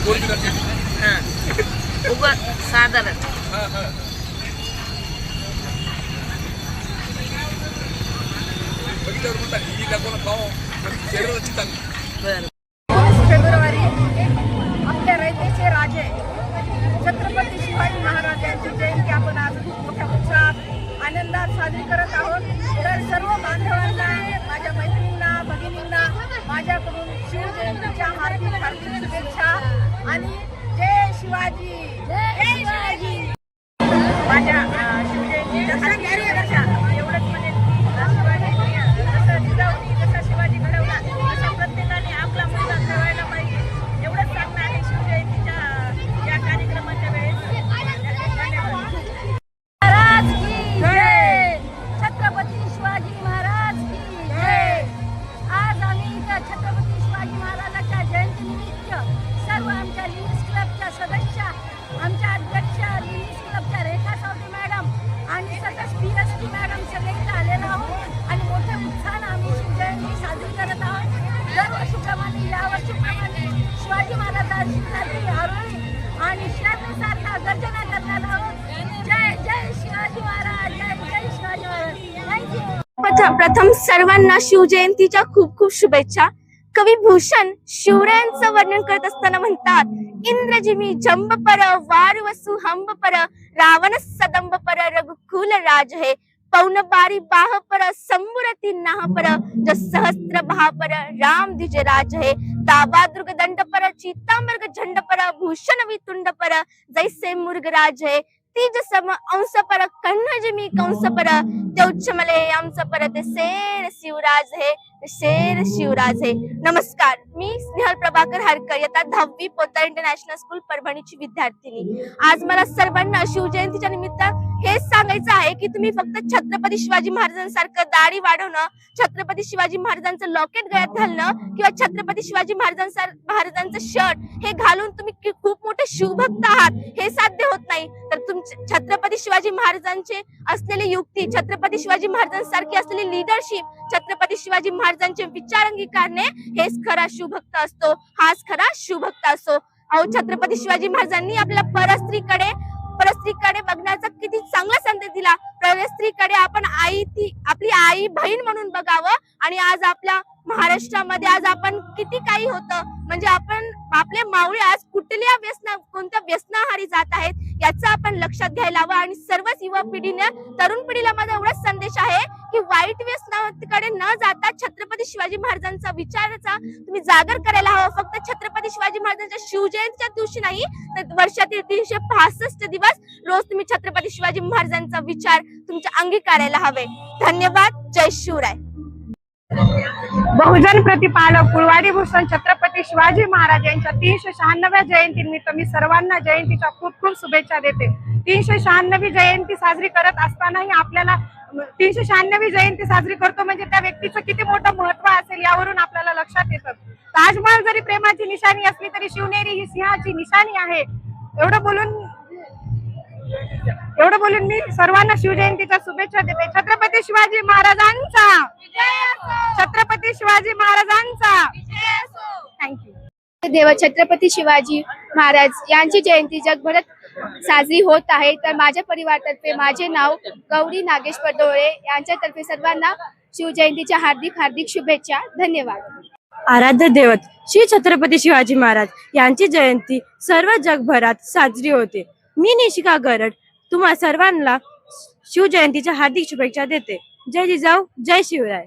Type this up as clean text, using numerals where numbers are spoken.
साधारण फेब्रुवारी आपल्या रयतेचे राजे छत्रपती शिवाजी महाराज यांची जयंती आपण आज खूप मोठ्या उत्साहात आनंदात साजरी करत आहोत. तर सर्व बांधवांना, माझ्या मैत्रिणींना, भगिनींना माझ्याकडून शिवजयंतीच्या हार्दिक हार्दिक शुभेच्छा आणि जय शिवाजी, जय शिवाजी. माझ्या शिवजयंतीच्या हार्दिक शुभेच्छा. एवढंच म्हणेन की शिवाजी जसं जिजाऊनी जसा शिवाजी घडवला तसा प्रत्येकाने आपला मुलगा घडवायला पाहिजे. एवढंच सांगणं आहे शिवजयंतीच्या या कार्यक्रमाच्या वेळेस. महाराज की जय, छत्रपती शिवाजी महाराज की जय. आज आम्ही इथं छत्रपती शिवाजी महाराजांच्या जयंतीनिमित्त सर्व आमच्या लिनिस क्लबच्या सदस्य, आमच्या अध्यक्ष लिनिस क्लबच्या रेखा सावते मॅडम आणि सतत PST मॅडम सगळे इथं आलेलो आहोत आणि मोठ्या उत्साहानं आम्ही शिवजयंती साजरी करत आहोत. दरवर्षीप्रमाणे यावर्षीप्रमाणे शिवाजी महाराजांची आरोळी आणि शर्यतीसारखा गर्जना करणार आहोत. जय जय शिवाजी महाराज, जय जय शिवाजी महाराज. थँक्यू. प्रथम सर्वांना शिवजयंतीच्या खूप खूप शुभेच्छा. कवी भूषण शिवरायांचं वर्णन करत असताना म्हणतात, इंद्रजिमी जंबपर वारुवसु हंबपर रावण सदंबपर रघुकुल राज है पौन बारी बाहपर संबुरती नाहपर जो सहस्त्र भापर राम द्विज राज है दाबा दुर्ग दंडपर चीतामर्ग झंडपर भूषण वितुंडपर जैसे मुर्ग राज है तीज सम अंशपर कन्हजिमी कंसपर तेउच्छमले अंशपर ते शेर शिवराज है, शेर शिवराज है. नमस्कार, मी स्नेहल प्रभाकर हरकर, इयत्ता 10वी पोतदार इंटरनॅशनल स्कूल परभणीची विद्यार्थिनी. आज मला सर्वांना शिवजयंतीच्या निमित्त हेच सांगायचं आहे की तुम्ही फक्त छत्रपती शिवाजी महाराजांसारखं दाढी वाढवणं, छत्रपती शिवाजी महाराजांचं लॉकेट गळ्यात घालणं किंवा छत्रपती शिवाजी महाराजांचं शर्ट हे घालून तुम्ही खूप मोठे शिवभक्त आहात हे साध्य होत नाही. तर छत्रपती शिवाजी महाराजांचे असलेली युक्ती, छत्रपती शिवाजी महाराजांसारखी असलेली लिडरशिप, छत्रपती शिवाजी महाराजांचे विचार अंगीकारणे हेच खरा शिवभक्त असतो, हाच खरा शिवभक्त असतो. अहो, छत्रपती शिवाजी महाराजांनी आपल्या परस्त्रीकडे बघण्याचा किती चांगला संदेश दिला. परस्त्रीकडे आपण आपली आई बहीण म्हणून बघावं. आणि आज आपल्या महाराष्ट्रामध्ये आज आपण किती काही होतं, म्हणजे आपण आपले मावळे आज कोणत्या व्यसनाहारी जात आहेत याचं आपण लक्षात घ्यायला हवं. आणि सर्वच युवा पिढीने, तरुण पिढीला माझा एवढाच संदेश आहे की वाईट व्यसनाकडे न जाता छत्रपती शिवाजी महाराजांचा विचाराचा तुम्ही जागर करायला हवा. फक्त छत्रपती शिवाजी महाराजांच्या शिवजयंतीच्या दिवशी नाही तर वर्षातील 365 दिवस रोज तुम्ही छत्रपती शिवाजी महाराजांचा विचार तुमच्या अंगीकारायला हवे. धन्यवाद. जय शिवराय. बहुजन प्रतिपालक कुळवाडी भूषण छत्रपती शिवाजी महाराज यांच्या 396व्या जयंतीनिमित्त मी सर्वांना जयंतीच्या खूप खूप शुभेच्छा देते. 396वी जयंती साजरी करत असतानाही आपल्याला 396वी जयंती साजरी करतो म्हणजे त्या व्यक्तीचं किती मोठं महत्व असेल यावरून आपल्याला लक्षात येतं. ताजमहल जरी प्रेमाची निशाणी असली तरी शिवनेरी ही सिंहाची निशाणी आहे. एवढं बोलून मी सर्वांना शिवजयंतीच्या शुभेच्छा देते. छत्रपती शिवाजी महाराजांचा, छत्रपती शिवाजी महाराजांचा. देव छत्रपती शिवाजी महाराज यांची जयंती जगभरात साजरी होत आहे. तर माझ्या परिवारातर्फे माझे नाव गौरी नागेश पडोळे यांच्यातर्फे सर्वांना शिवजयंतीच्या हार्दिक हार्दिक शुभेच्छा. धन्यवाद. आराध्य दैवत श्री छत्रपती शिवाजी महाराज यांची जयंती सर्व जगभरात साजरी होते. मी निशिका गरड तुम्हा सर्वांना शिवजयंतीच्या हार्दिक शुभेच्छा देते. जय जिजाऊ, जय शिवराय.